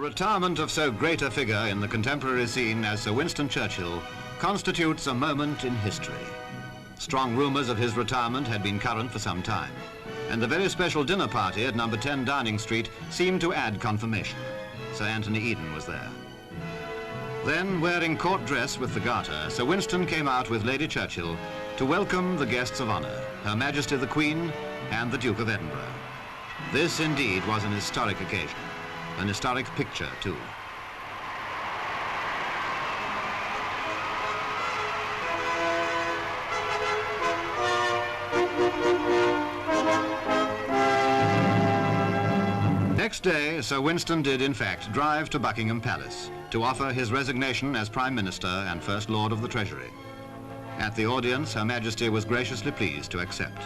retirement of so great a figure in the contemporary scene as Sir Winston Churchill constitutes a moment in history. Strong rumours of his retirement had been current for some time, and the very special dinner party at number 10 Downing Street seemed to add confirmation. Sir Anthony Eden was there. Then, wearing court dress with the garter, Sir Winston came out with Lady Churchill to welcome the guests of honour, Her Majesty the Queen and the Duke of Edinburgh. This indeed was an historic occasion, an historic picture too. Next day, Sir Winston did in fact drive to Buckingham Palace to offer his resignation as Prime Minister and First Lord of the Treasury. At the audience, Her Majesty was graciously pleased to accept.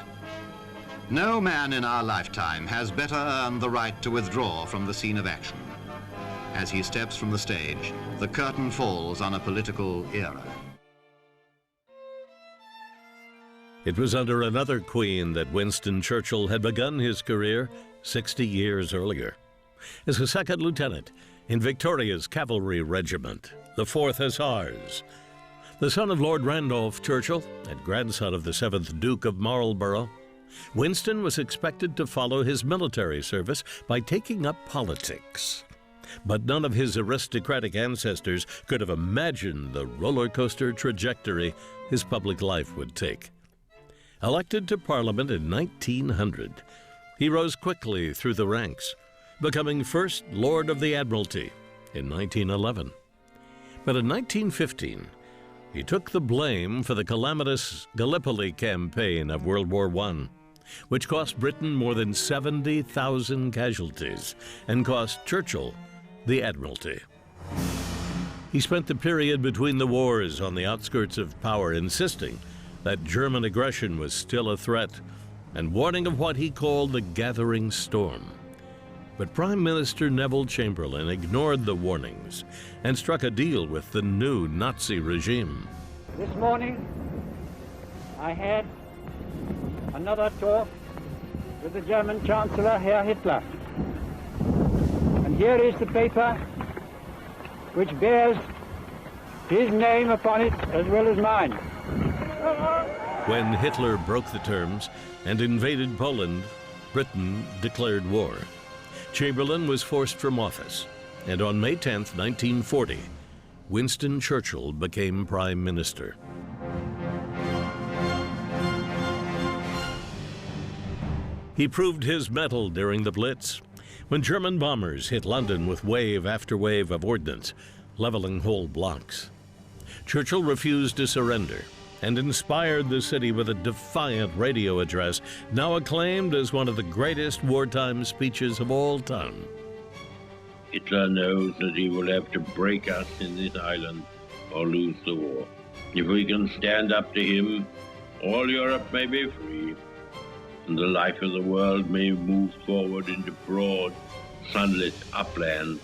No man in our lifetime has better earned the right to withdraw from the scene of action. As he steps from the stage, the curtain falls on a political era. It was under another queen that Winston Churchill had begun his career 60 years earlier. As a second lieutenant in Victoria's Cavalry Regiment, the 4th Hussars. The son of Lord Randolph Churchill and grandson of the 7th Duke of Marlborough, Winston was expected to follow his military service by taking up politics. But none of his aristocratic ancestors could have imagined the roller coaster trajectory his public life would take. Elected to Parliament in 1900, he rose quickly through the ranks, becoming First Lord of the Admiralty in 1911. But in 1915, he took the blame for the calamitous Gallipoli campaign of World War I, which cost Britain more than 70,000 casualties and cost Churchill the Admiralty. He spent the period between the wars on the outskirts of power, insisting that German aggression was still a threat and warning of what he called the gathering storm. But Prime Minister Neville Chamberlain ignored the warnings and struck a deal with the new Nazi regime. This morning, I had another talk with the German Chancellor, Herr Hitler. And here is the paper which bears his name upon it as well as mine. When Hitler broke the terms and invaded Poland, Britain declared war. Chamberlain was forced from office, and on May 10, 1940, Winston Churchill became Prime Minister. He proved his mettle during the Blitz, when German bombers hit London with wave after wave of ordnance, leveling whole blocks. Churchill refused to surrender and inspired the city with a defiant radio address, now acclaimed as one of the greatest wartime speeches of all time. Hitler knows that he will have to break us in this island or lose the war. If we can stand up to him, all Europe may be free, and the life of the world may move forward into broad, sunlit uplands.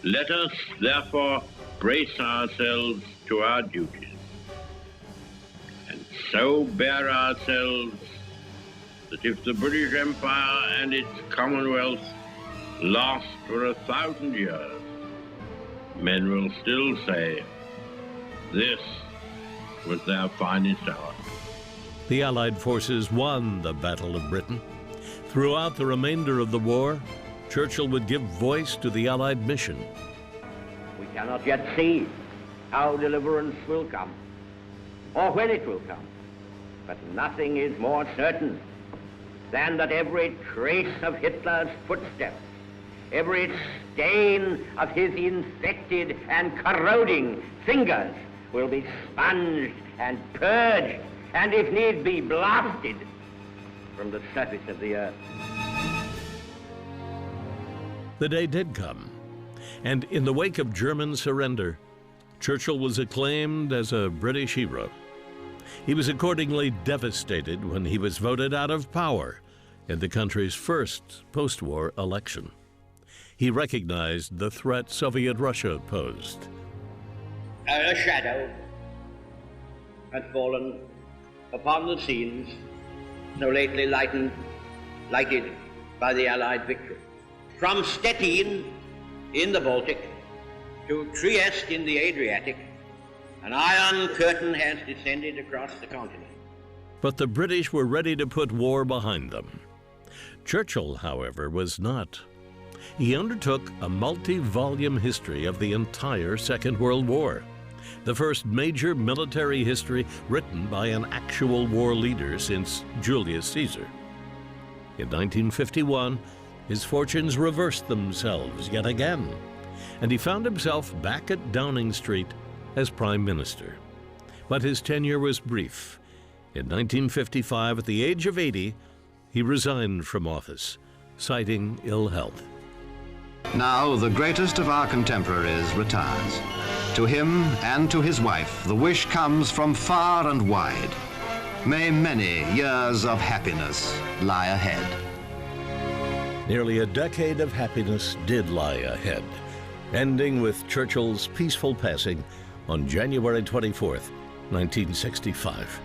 Let us, therefore, brace ourselves to our duties, and so bear ourselves that if the British Empire and its Commonwealth last for 1,000 years, men will still say, this was their finest hour. The Allied forces won the Battle of Britain. Throughout the remainder of the war, Churchill would give voice to the Allied mission. We cannot yet see how deliverance will come, or when it will come, but nothing is more certain than that every trace of Hitler's footsteps, every stain of his infected and corroding fingers will be sponged and purged, and if need be, blasted from the surface of the earth. The day did come, and in the wake of German surrender, Churchill was acclaimed as a British hero. He was accordingly devastated when he was voted out of power in the country's first post-war election. He recognized the threat Soviet Russia posed. A shadow had fallen upon the scenes so lately lighted by the Allied victory. From Stettin in the Baltic to Trieste in the Adriatic, an iron curtain has descended across the continent. But the British were ready to put war behind them. Churchill, however, was not. He undertook a multi-volume history of the entire Second World War, the first major military history written by an actual war leader since Julius Caesar. In 1951, his fortunes reversed themselves yet again, and he found himself back at Downing Street as Prime Minister. But his tenure was brief. In 1955, at the age of 80, he resigned from office, citing ill health. Now the greatest of our contemporaries retires. To him and to his wife, the wish comes from far and wide. May many years of happiness lie ahead. Nearly a decade of happiness did lie ahead, ending with Churchill's peaceful passing on January 24th, 1965.